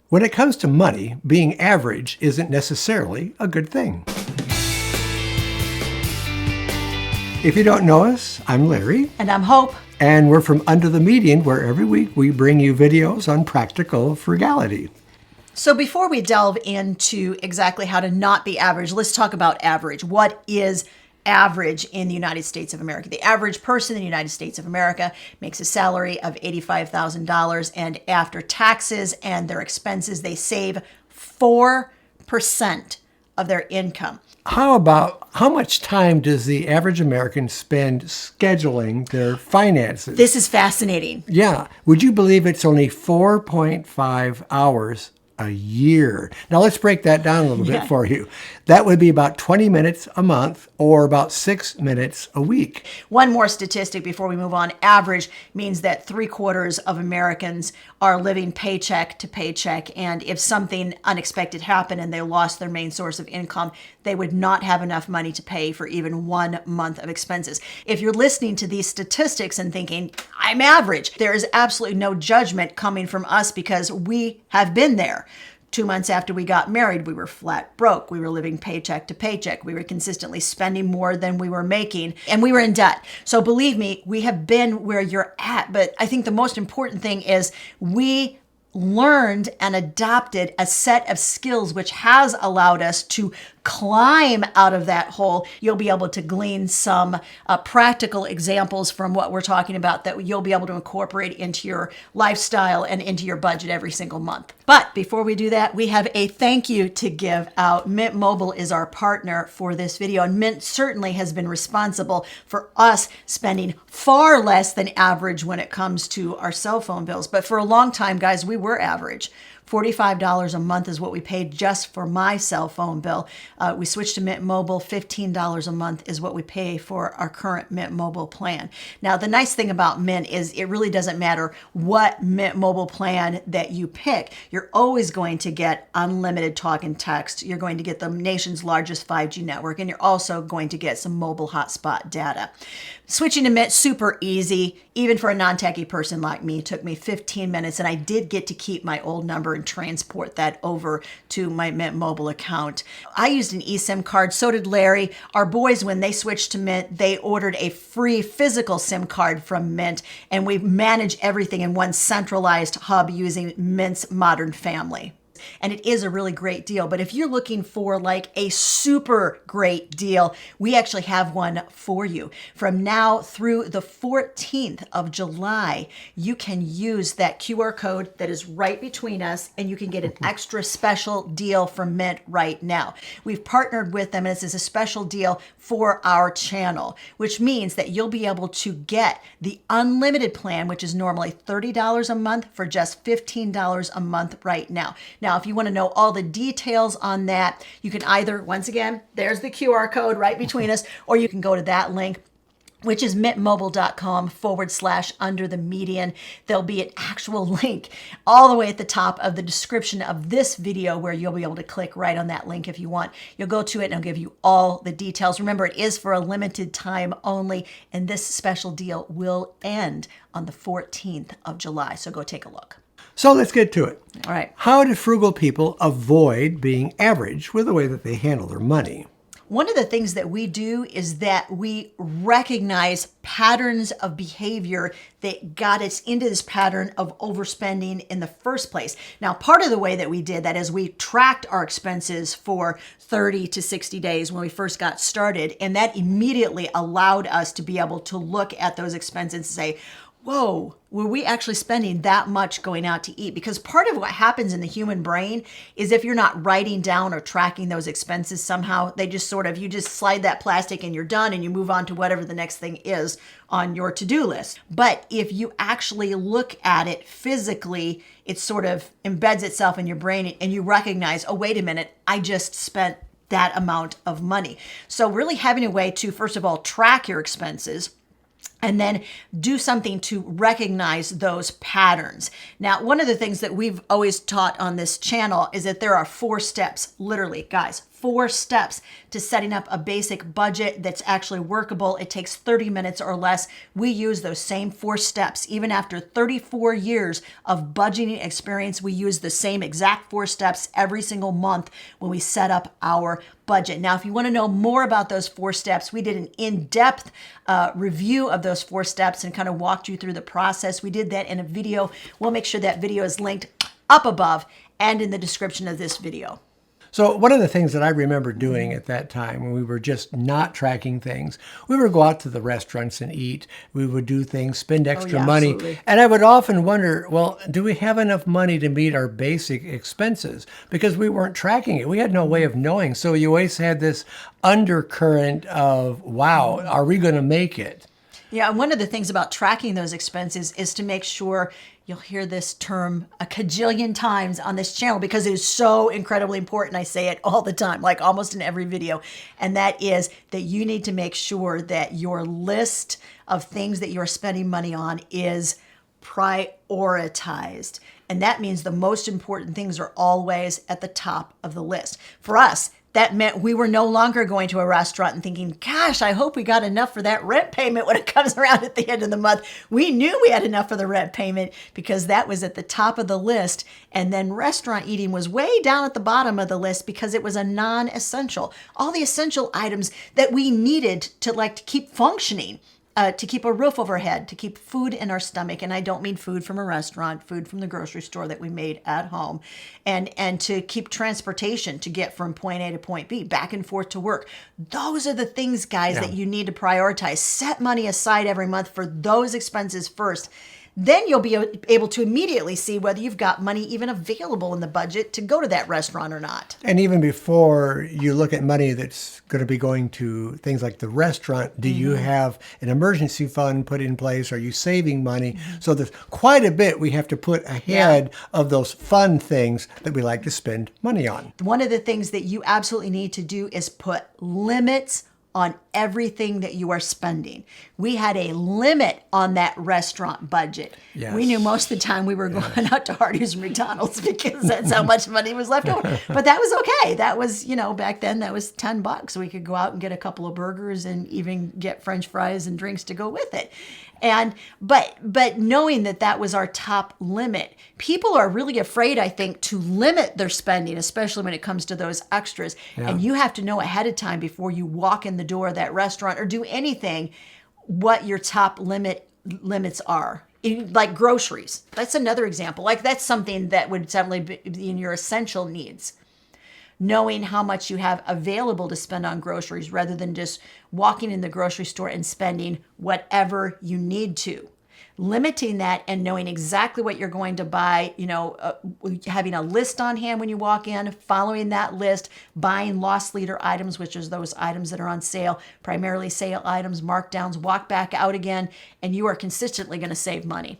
When it comes to money, being average isn't necessarily a good thing. If you don't know us, I'm Larry. And I'm Hope. And we're from Under the Median, where every week we bring you videos on practical frugality. So before we delve into exactly how to not be average, let's talk about average. What is average in the United States of America? The average person in the United States of America makes a salary of $85,000, and after taxes and their expenses, they save 4% of their income. How much time does the average American spend scheduling their finances? This is fascinating. Yeah. Would you believe it's only 4.5 hours a year? Now let's break that down a little bit for you. That would be about 20 minutes a month or about 6 minutes a week. One more statistic before we move on. Average means that 3/4 of Americans are living paycheck to paycheck. And if something unexpected happened and they lost their main source of income, they would not have enough money to pay for even 1 month of expenses. If you're listening to these statistics and thinking, I'm average, there is absolutely no judgment coming from us because we have been there. 2 months after we got married, we were flat broke. We were living paycheck to paycheck. We were consistently spending more than we were making, and we were in debt. So believe me, we have been where you're at. But I think the most important thing is we learned and adopted a set of skills which has allowed us to climb out of that hole. You'll be able to glean some practical examples from what we're talking about that you'll be able to incorporate into your lifestyle and into your budget every single month. But before we do that, we have a thank you to give out. Mint Mobile is our partner for this video, and Mint certainly has been responsible for us spending far less than average when it comes to our cell phone bills. But for a long time, guys, we were average. $45 a month is what we paid just for my cell phone bill. We switched to Mint Mobile. $15 a month is what we pay for our current Mint Mobile plan. Now, the nice thing about Mint is it really doesn't matter what Mint Mobile plan that you pick. You're always going to get unlimited talk and text. You're going to get the nation's largest 5G network, and you're also going to get some mobile hotspot data. Switching to Mint, super easy. Even for a non-techie person like me, it took me 15 minutes, and I did get to keep my old number and transport that over to my Mint Mobile account. I used an eSIM card, so did Larry. Our boys, when they switched to Mint, they ordered a free physical SIM card from Mint, and we manage everything in one centralized hub using Mint's Modern Family. And it is a really great deal. But if you're looking for like a super great deal, we actually have one for you. From now through the 14th of July, you can use that QR code that is right between us, and you can get an extra special deal from Mint right now. We've partnered with them, and this is a special deal for our channel, which means that you'll be able to get the unlimited plan, which is normally $30 a month, for just $15 a month right now. Now, if you want to know all the details on that, you can either, once again, there's the QR code right between us, or you can go to that link, which is mintmobile.com/under the median. There'll be an actual link all the way at the top of the description of this video where you'll be able to click right on that link if you want. You'll go to it and it'll give you all the details. Remember, it is for a limited time only, and this special deal will end on the 14th of July. So go take a look. So let's get to it. All right. How do frugal people avoid being average with the way that they handle their money? One of the things that we do is that we recognize patterns of behavior that got us into this pattern of overspending in the first place. Now, part of the way that we did that is we tracked our expenses for 30 to 60 days when we first got started, and that immediately allowed us to be able to look at those expenses and say, whoa, were we actually spending that much going out to eat? Because part of what happens in the human brain is if you're not writing down or tracking those expenses somehow, they just you just slide that plastic and you're done and you move on to whatever the next thing is on your to-do list. But if you actually look at it physically, it sort of embeds itself in your brain and you recognize, oh, wait a minute, I just spent that amount of money. So really having a way to, first of all, track your expenses, and then do something to recognize those patterns. Now, one of the things that we've always taught on this channel is that there are 4 steps, literally, guys, 4 steps to setting up a basic budget that's actually workable. It takes 30 minutes or less. We use those same 4 steps. Even after 34 years of budgeting experience, we use the same exact 4 steps every single month when we set up our budget. Now, if you want to know more about those 4 steps, we did an in-depth review of those 4 steps and kind of walked you through the process. We did that in a video. We'll make sure that video is linked up above and in the description of this video. So one of the things that I remember doing at that time when we were just not tracking things, we would go out to the restaurants and eat. We would do things, spend extra money. Absolutely. And I would often wonder, well, do we have enough money to meet our basic expenses? Because we weren't tracking it. We had no way of knowing. So you always had this undercurrent of, wow, are we going to make it? Yeah, and one of the things about tracking those expenses is to make sure, you'll hear this term a cajillion times on this channel because it is so incredibly important. I say it all the time, like almost in every video. And that is that you need to make sure that your list of things that you're spending money on is prioritized. And that means the most important things are always at the top of the list. For us, that meant we were no longer going to a restaurant and thinking, gosh, I hope we got enough for that rent payment when it comes around at the end of the month. We knew we had enough for the rent payment because that was at the top of the list. And then restaurant eating was way down at the bottom of the list because it was a non-essential. All the essential items that we needed to keep functioning. To keep a roof over our head, to keep food in our stomach. And I don't mean food from a restaurant, food from the grocery store that we made at home. And to keep transportation to get from point A to point B, back and forth to work. Those are the things, guys, that you need to prioritize. Set money aside every month for those expenses first. Then you'll be able to immediately see whether you've got money even available in the budget to go to that restaurant or not. And even before you look at money that's going to be going to things like the restaurant, do you have an emergency fund put in place? Are you saving money? So there's quite a bit we have to put ahead of those fun things that we like to spend money on. One of the things that you absolutely need to do is put limits on everything that you are spending. We had a limit on that restaurant budget. Yes. We knew most of the time we were going out to Hardee's and McDonald's because that's how much money was left over. But that was okay. That was, back then that was $10. We could go out and get a couple of burgers and even get French fries and drinks to go with it. But knowing that was our top limit, people are really afraid, I think, to limit their spending, especially when it comes to those extras. Yeah. And you have to know ahead of time before you walk in the door of that restaurant or do anything, what your top limits are. Like groceries. That's another example. Like that's something that would definitely be in your essential needs. Knowing how much you have available to spend on groceries rather than just walking in the grocery store and spending whatever you need to. Limiting that and knowing exactly what you're going to buy, having a list on hand when you walk in, following that list, buying loss leader items, which is those items that are on sale, primarily sale items, markdowns, walk back out again, and you are consistently going to save money.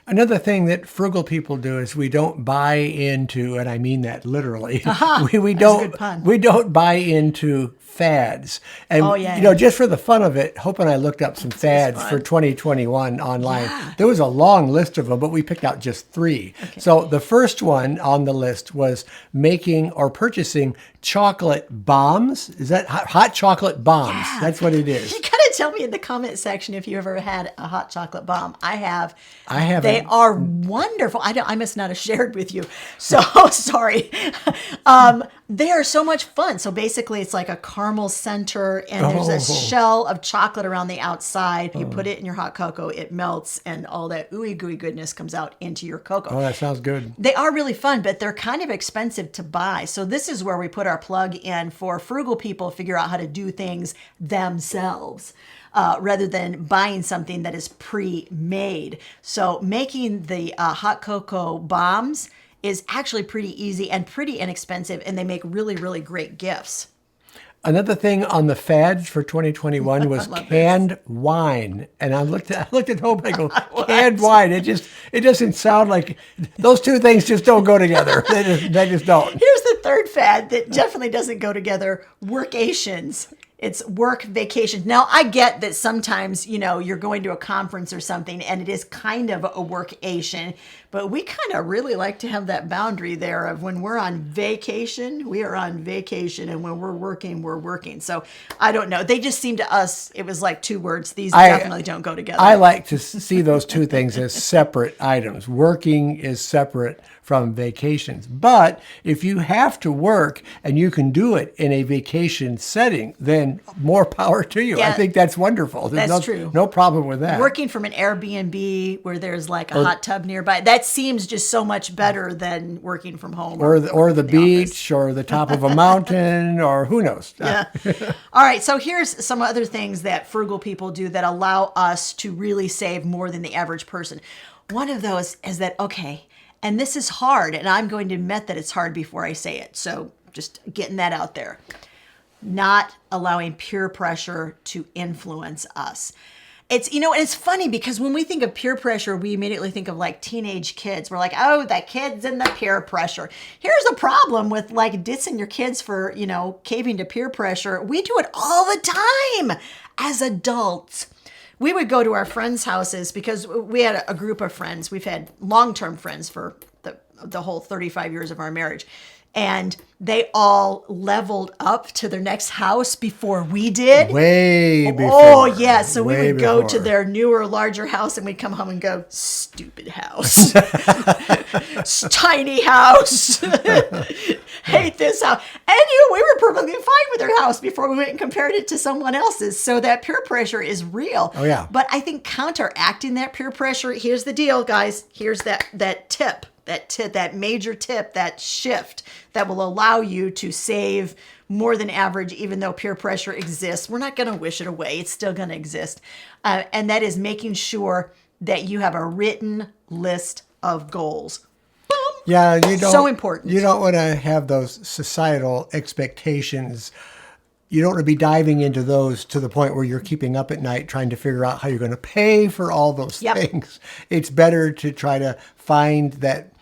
Another thing that frugal people do is we don't buy into, and I mean that literally. We don't buy into fads. And just for the fun of it, Hope and I looked up some fads for 2021 online. Yeah. There was a long list of them, but we picked out just 3. Okay. So the first one on the list was making or purchasing chocolate bombs. Is that hot chocolate bombs? Yeah. That's what it is. You gotta tell me in the comment section if you ever had a hot chocolate bomb. I have. They are wonderful. I must not have shared with you. So sorry. They are so much fun. So basically it's like a caramel center and there's a shell of chocolate around the outside. You put it in your hot cocoa, it melts and all that ooey gooey goodness comes out into your cocoa. Oh, that sounds good. They are really fun, but they're kind of expensive to buy. So this is where we put our plug in for frugal people to figure out how to do things themselves. Rather than buying something that is pre-made. So making the hot cocoa bombs is actually pretty easy and pretty inexpensive, and they make really, really great gifts. Another thing on the fads for 2021 was canned wine. And I looked at Hope, I go, canned wine. It doesn't sound like, those two things just don't go together. They just don't. Here's the third fad that definitely doesn't go together, workations. It's work, vacation. Now, I get that sometimes, you're going to a conference or something and it is kind of a workation, but we kind of really like to have that boundary there of when we're on vacation, we are on vacation, and when we're working, we're working. So I don't know. They just seem to us, it was like two words. These definitely don't go together. I like to see those two things as separate items. Working is separate from vacations. But if you have to work and you can do it in a vacation setting, then more power to you. Yeah, I think that's wonderful. That's true. No problem with that. Working from an Airbnb where there's like a hot tub nearby, that seems just so much better than working from home. Or the beach office. or the top of a mountain or who knows. Yeah. All right. So here's some other things that frugal people do that allow us to really save more than the average person. One of those is that, okay, and this is hard, and I'm going to admit that it's hard before I say it. So just getting that out there. Not allowing peer pressure to influence us. It's, and it's funny because when we think of peer pressure, we immediately think of like teenage kids. We're like, oh, the kids and the peer pressure. Here's the problem with like dissing your kids for, caving to peer pressure. We do it all the time as adults. We would go to our friends' houses because we had a group of friends. We've had long-term friends for the whole 35 years of our marriage. And they all leveled up to their next house before we did. Way before. Oh, yeah. So we would go before. to their newer, larger house and we'd come home and go, stupid house. Tiny house. Hate this house. And we were perfectly fine with their house before we went and compared it to someone else's. So that peer pressure is real. Oh, yeah. But I think counteracting that peer pressure, here's the deal, guys. Here's that tip. That major tip, that shift that will allow you to save more than average, even though peer pressure exists. We're not going to wish it away. It's still going to exist. And that is making sure that you have a written list of goals. Boom. Yeah, so important. You don't want to have those societal expectations. You don't want to be diving into those to the point where you're keeping up at night trying to figure out how you're going to pay for all those things. It's better to try to find that,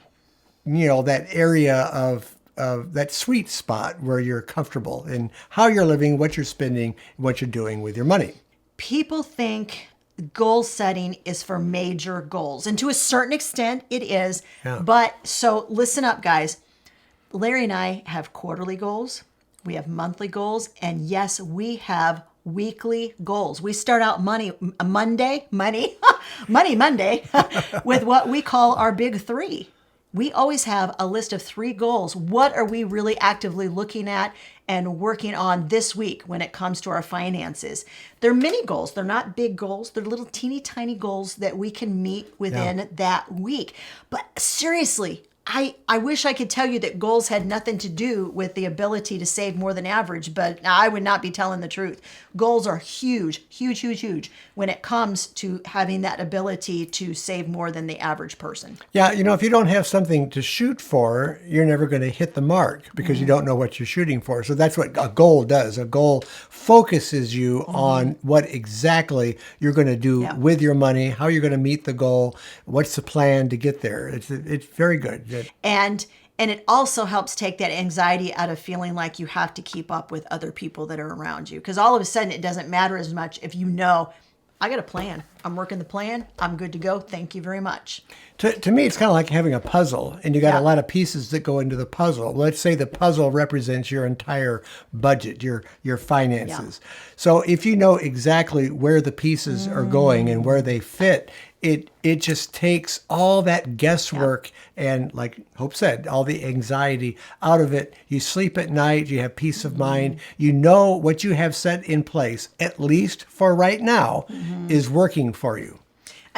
that area of that sweet spot where you're comfortable in how you're living, what you're spending, what you're doing with your money. People think goal setting is for major goals. And to a certain extent, it is. Yeah. But so listen up, guys. Larry and I have quarterly goals. We have monthly goals. And yes, we have weekly goals. We start out Monday with what we call our big three. We always have a list of 3 goals. What are we really actively looking at and working on this week when it comes to our finances? They're mini goals. They're not big goals. They're little teeny tiny goals that we can meet within that week. But seriously, I wish I could tell you that goals had nothing to do with the ability to save more than average, but I would not be telling the truth. Goals are huge, huge, huge, huge when it comes to having that ability to save more than the average person. Yeah, if you don't have something to shoot for, you're never going to hit the mark because you don't know what you're shooting for. So that's what a goal does. A goal focuses you on what exactly you're going to do with your money, how you're going to meet the goal, what's the plan to get there. It's very good. And it also helps take that anxiety out of feeling like you have to keep up with other people that are around you. Because all of a sudden, it doesn't matter as much if you know, I got a plan. I'm working the plan. I'm good to go. Thank you very much. To me, it's kind of like having a puzzle, and you got a lot of pieces that go into the puzzle. Let's say the puzzle represents your entire budget, your finances. Yeah. So if you know exactly where the pieces are going and where they fit, it just takes all that guesswork and, like Hope said, all the anxiety out of it. You sleep at night, you have peace of mind. You know what you have set in place, at least for right now, is working for you.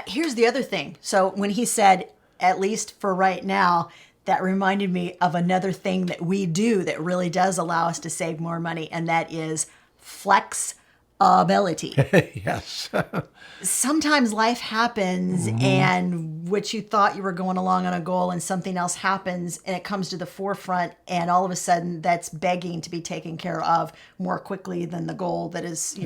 Here's the other thing. So when he said, at least for right now, that reminded me of another thing that we do that really does allow us to save more money, and that is flexibility. Yes. Sometimes life happens and what you thought you were going along on a goal and something else happens and it comes to the forefront and all of a sudden that's begging to be taken care of more quickly than the goal that is,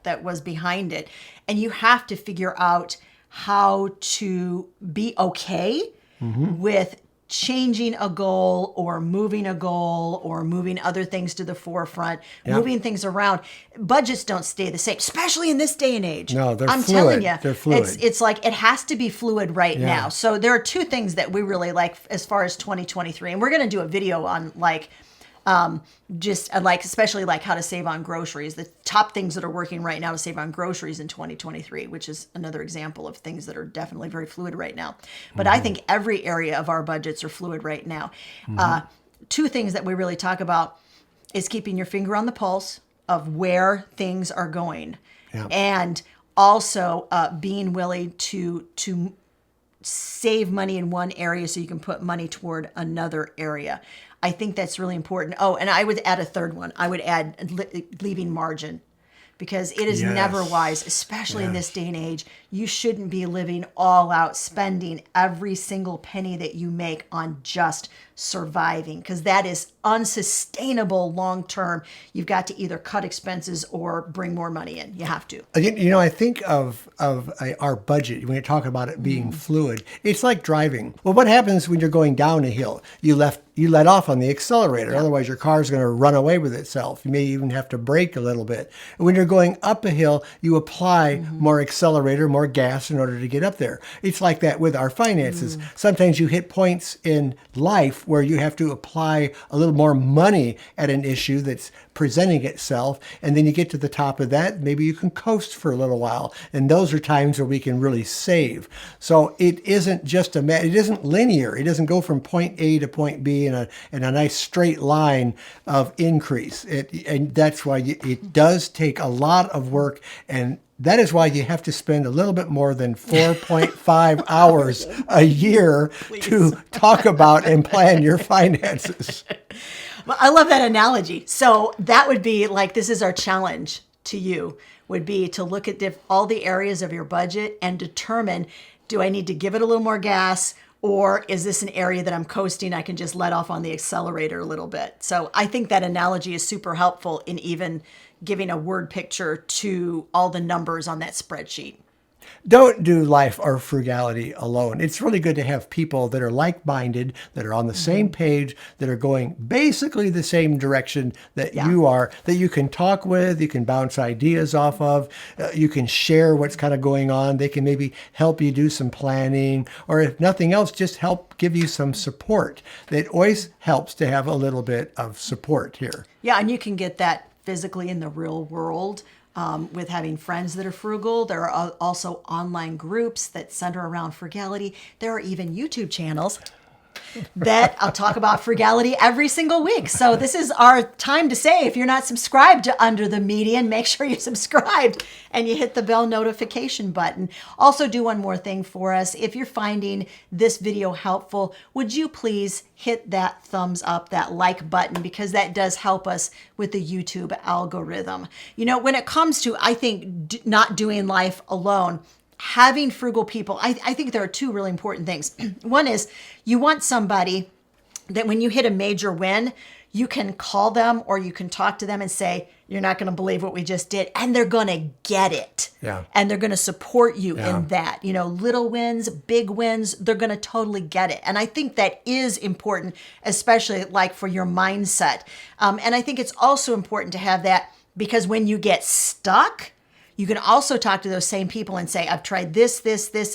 that was behind it. And you have to figure out how to be okay with changing a goal or moving a goal or moving other things to the forefront, moving things around. Budgets don't stay the same, especially in this day and age. No, they're I'm fluid. telling you, They're fluid. it's like it has to be fluid right now. So there are two things that we really like as far as 2023, and we're going to do a video on like just like especially like how to save on groceries, the top things that are working right now to save on groceries in 2023, which is another example of things that are definitely very fluid right now. But I think every area of our budgets are fluid right now. Two things that we really talk about is keeping your finger on the pulse of where things are going, and also being willing to save money in one area so you can put money toward another area. I think that's really important. Oh, and I would add a third one. I would add leaving margin, because it is never wise, especially in this day and age. You shouldn't be living all out, spending every single penny that you make on just surviving, because that is unsustainable long term. You've got to either cut expenses or bring more money in. You have to. You know, I think of our budget when you talk about it being fluid. It's like driving. Well, what happens when you're going down a hill? You let off on the accelerator. Otherwise, your car's going to run away with itself. You may even have to brake a little bit. And when you're going up a hill, you apply more accelerator, more gas in order to get up there. It's like that with our finances. Sometimes you hit points in life where you have to apply a little more money at an issue that's presenting itself, and then you get to the top of that, maybe you can coast for a little while, and those are times where we can really save. So it isn't just it isn't linear. It doesn't go from point A to point B in a nice straight line of increase. And that's why it does take a lot of work, and that is why you have to spend a little bit more than 4.5 hours a year to talk about and plan your finances. Well, I love that analogy. So that would be like, this is our challenge to you, would be to look at all the areas of your budget and determine, do I need to give it a little more gas, or is this an area that I'm coasting? I can just let off on the accelerator a little bit. So I think that analogy is super helpful in even giving a word picture to all the numbers on that spreadsheet. Don't do life or frugality alone. It's really good to have people that are like-minded, that are on the same page, that are going basically the same direction that you are, that you can talk with, you can bounce ideas off of, you can share what's kind of going on. They can maybe help you do some planning, or if nothing else, just help give you some support. It always helps to have a little bit of support here. Yeah, and you can get that physically in the real world. With having friends that are frugal. There are also online groups that center around frugality. There are even YouTube channels that I'll talk about frugality every single week. So this is our time to say, if you're not subscribed to Under the Median, make sure you're subscribed and you hit the bell notification button. Also do one more thing for us. If you're finding this video helpful, would you please hit that thumbs up, that like button, because that does help us with the YouTube algorithm. You know, when it comes to, I think, not doing life alone, having frugal people, I think there are two really important things. One is you want somebody that when you hit a major win, you can call them or you can talk to them and say, you're not going to believe what we just did. And they're going to get it. Yeah. And they're going to support you in that. You know, little wins, big wins, they're going to totally get it. And I think that is important, especially like for your mindset. And I think it's also important to have that, because when you get stuck, you can also talk to those same people and say, I've tried this,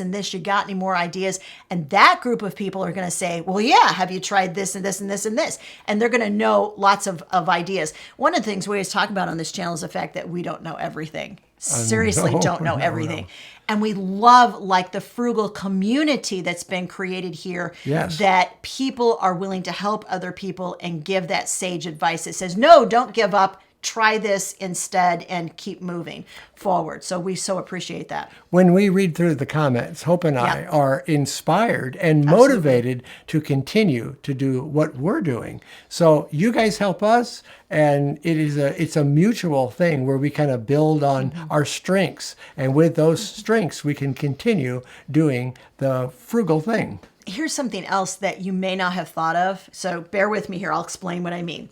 and this. You got any more ideas? And that group of people are going to say, well, yeah, have you tried this and this and this and this? And they're going to know lots of ideas. One of the things we always talk about on this channel is the fact that we don't know everything. Seriously, don't know everything. And we love like the frugal community that's been created here, that people are willing to help other people and give that sage advice that says, no, don't give up. Try this instead and keep moving forward. So we so appreciate that. When we read through the comments, Hope and I are inspired and motivated to continue to do what we're doing. So you guys help us, and it's a mutual thing where we kind of build on our strengths. And with those strengths, we can continue doing the frugal thing. Here's something else that you may not have thought of. So bear with me here. I'll explain what I mean.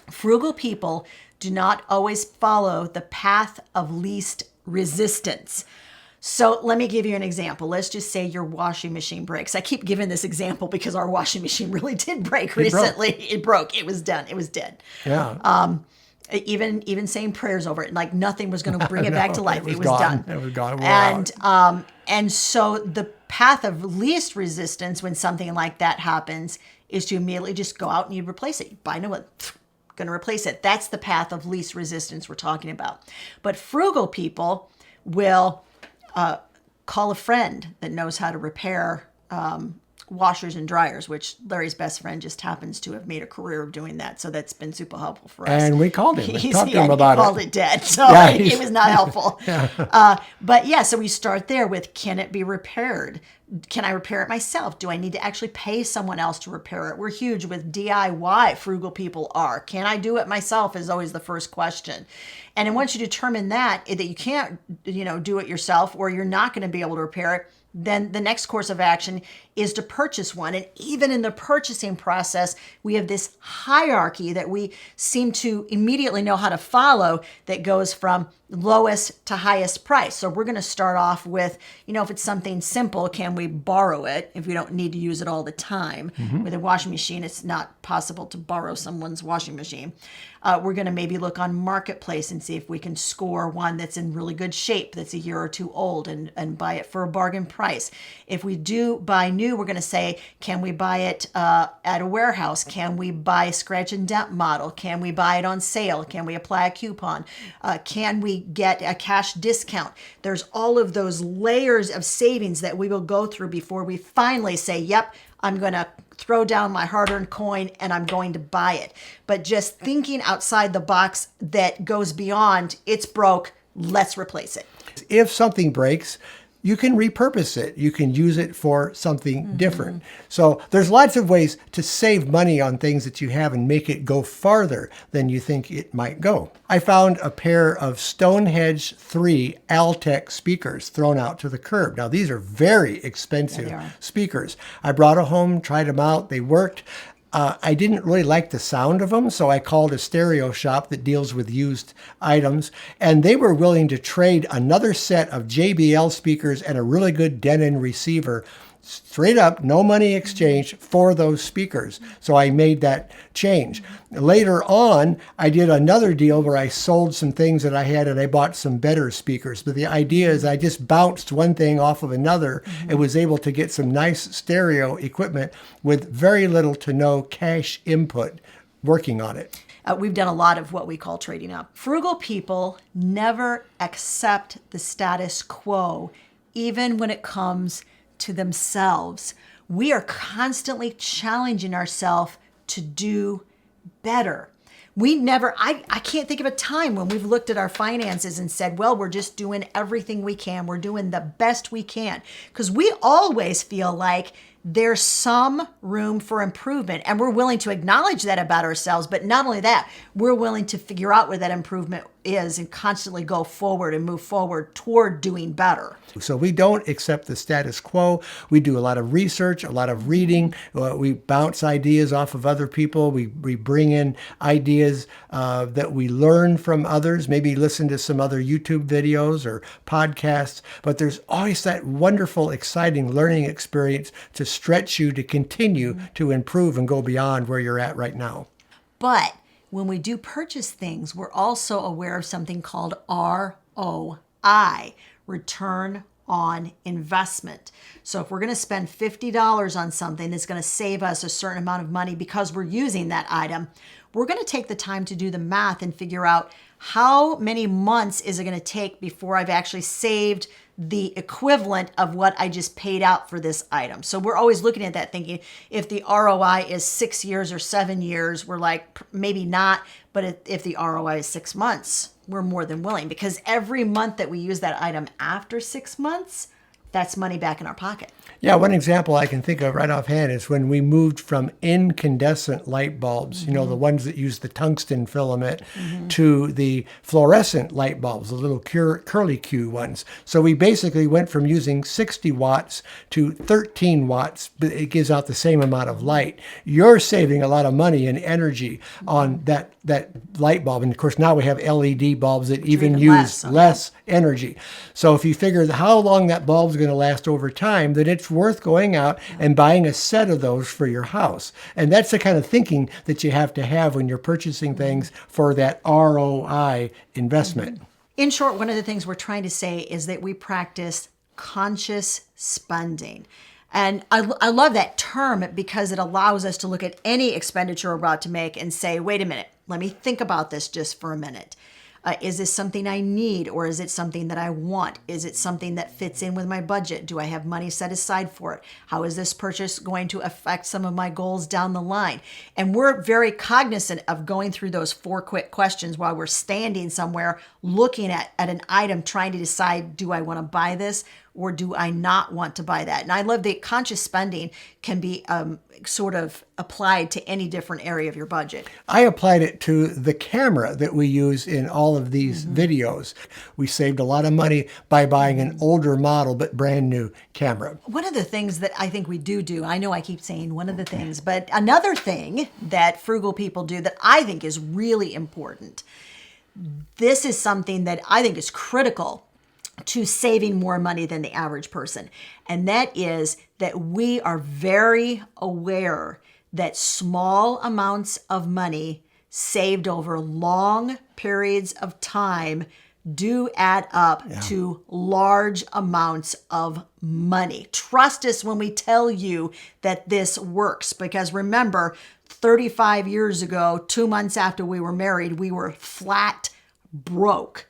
Frugal people do not always follow the path of least resistance. So let me give you an example. Let's just say your washing machine breaks. I keep giving this example because our washing machine really did break recently. It broke. It was done. It was dead. Yeah. Even saying prayers over it, like nothing was going to bring it back to life. It was gone. done. It was gone. It wore out. And so the path of least resistance when something like that happens is to immediately just go out and you replace it. You buy new one, going to replace it. That's the path of least resistance we're talking about. But frugal people will call a friend that knows how to repair washers and dryers, which Larry's best friend just happens to have made a career of doing that. So that's been super helpful for us. And we called him and talked to him about he called it dead. So it was not helpful. But yeah, so we start there with, can it be repaired? Can I repair it myself? Do I need to actually pay someone else to repair it? We're huge with DIY, frugal people are. Can I do it myself is always the first question. And then once you determine that you can't, do it yourself, or you're not going to be able to repair it, then the next course of action is to purchase one. And even in the purchasing process, we have this hierarchy that we seem to immediately know how to follow that goes from lowest to highest price. So we're going to start off with, if it's something simple, can we borrow it if we don't need to use it all the time? With a washing machine, it's not possible to borrow someone's washing machine. We're going to maybe look on Marketplace and see if we can score one that's in really good shape, that's a year or two old, and buy it for a bargain price. If we do buy new, we're going to say, can we buy it at a warehouse? Can we buy a scratch and dent model? Can we buy it on sale? Can we apply a coupon? Can we get a cash discount? There's all of those layers of savings that we will go through before we finally say, yep, I'm going to throw down my hard-earned coin and I'm going to buy it. But just thinking outside the box that goes beyond, it's broke, let's replace it. If something breaks, you can repurpose it. You can use it for something different. So there's lots of ways to save money on things that you have and make it go farther than you think it might go. I found a pair of Stonehenge 3 Altec speakers thrown out to the curb. Now, these are very expensive speakers. I brought them home, tried them out. They worked. I didn't really like the sound of them, so I called a stereo shop that deals with used items, and they were willing to trade another set of JBL speakers and a really good Denon receiver, straight up, no money exchange, for those speakers. So I made that change. Later on, I did another deal where I sold some things that I had and I bought some better speakers. But the idea is I just bounced one thing off of another and was able to get some nice stereo equipment with very little to no cash input working on it. We've done a lot of what we call trading up. Frugal people never accept the status quo, even when it comes to themselves. We are constantly challenging ourselves to do better. I can't think of a time when we've looked at our finances and said, well, we're just doing everything we can. We're doing the best we can. Because we always feel like there's some room for improvement, and we're willing to acknowledge that about ourselves. But not only that, we're willing to figure out where that improvement is and constantly go forward and move forward toward doing better. So we don't accept the status quo. We do a lot of research, a lot of reading. We bounce ideas off of other people. We bring in ideas that we learn from others, maybe listen to some other YouTube videos or podcasts. But there's always that wonderful, exciting learning experience to stretch you to continue to improve and go beyond where you're at right now. But when we do purchase things, we're also aware of something called ROI, return on investment. So if we're going to spend $50 on something that's going to save us a certain amount of money because we're using that item, we're going to take the time to do the math and figure out how many months is it going to take before I've actually saved the equivalent of what I just paid out for this item. So we're always looking at that thinking, if the ROI is 6 years or 7 years, we're like, maybe not. But if the ROI is 6 months, we're more than willing, because every month that we use that item after 6 months that's money back in our pocket. Yeah, one example I can think of right offhand is when we moved from incandescent light bulbs, the ones that use the tungsten filament, to the fluorescent light bulbs, the little curly Q ones. So we basically went from using 60 watts to 13 watts, but it gives out the same amount of light. You're saving a lot of money and energy on that light bulb. And of course, now we have LED bulbs that even use less energy. So if you figure how long that bulb's going to last over time, then it's worth going out and buying a set of those for your house. And that's the kind of thinking that you have to have when you're purchasing things for that ROI investment. In short, one of the things we're trying to say is that we practice conscious spending. And I love that term because it allows us to look at any expenditure we're about to make and say, wait a minute, let me think about this just for a minute. Is this something I need, or is it something that I want? Is it something that fits in with my budget? Do I have money set aside for it? How is this purchase going to affect some of my goals down the line? And we're very cognizant of going through those 4 quick questions while we're standing somewhere looking at an item, trying to decide, do I want to buy this or do I not want to buy that? And I love that conscious spending can be sort of applied to any different area of your budget. I applied it to the camera that we use in all of these videos. We saved a lot of money by buying an older model but brand new camera. One of the things that I think we do, I know I keep saying one of the things, but another thing that frugal people do that I think is really important, this is something that I think is critical to saving more money than the average person. And that is that we are very aware that small amounts of money saved over long periods of time do add up to large amounts of money. Trust us when we tell you that this works, because remember, 35 years ago, 2 months after we were married, we were flat broke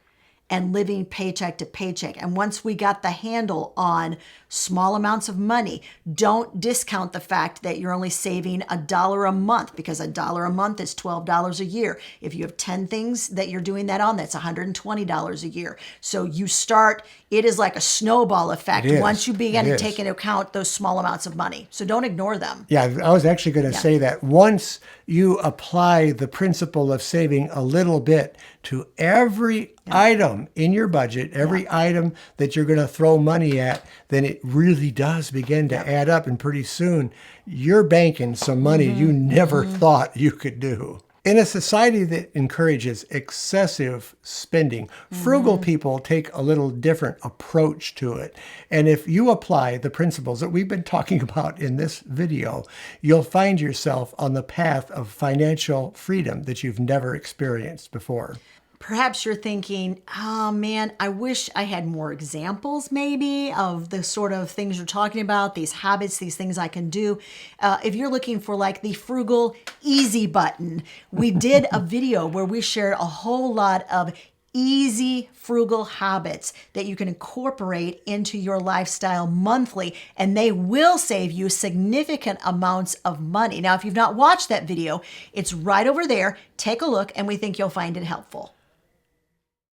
and living paycheck to paycheck. And once we got the handle on small amounts of money, don't discount the fact that you're only saving $1 a month, because $1 a month is $12 a year. If you have 10 things that you're doing that on, that's $120 a year. So you start, it is like a snowball effect once you begin to take into account those small amounts of money. So don't ignore them. Yeah, I was actually going to say that once you apply the principle of saving a little bit to every item in your budget, every item that you're going to throw money at, then it really does begin to add up. And pretty soon you're banking some money you never thought you could do. In a society that encourages excessive spending, frugal people take a little different approach to it. And if you apply the principles that we've been talking about in this video, you'll find yourself on the path of financial freedom that you've never experienced before. Perhaps you're thinking, oh man, I wish I had more examples maybe of the sort of things you're talking about, these habits, these things I can do. If you're looking for like the frugal easy button, we did a video where we shared a whole lot of easy frugal habits that you can incorporate into your lifestyle monthly, and they will save you significant amounts of money. Now, if you've not watched that video, it's right over there. Take a look, and we think you'll find it helpful.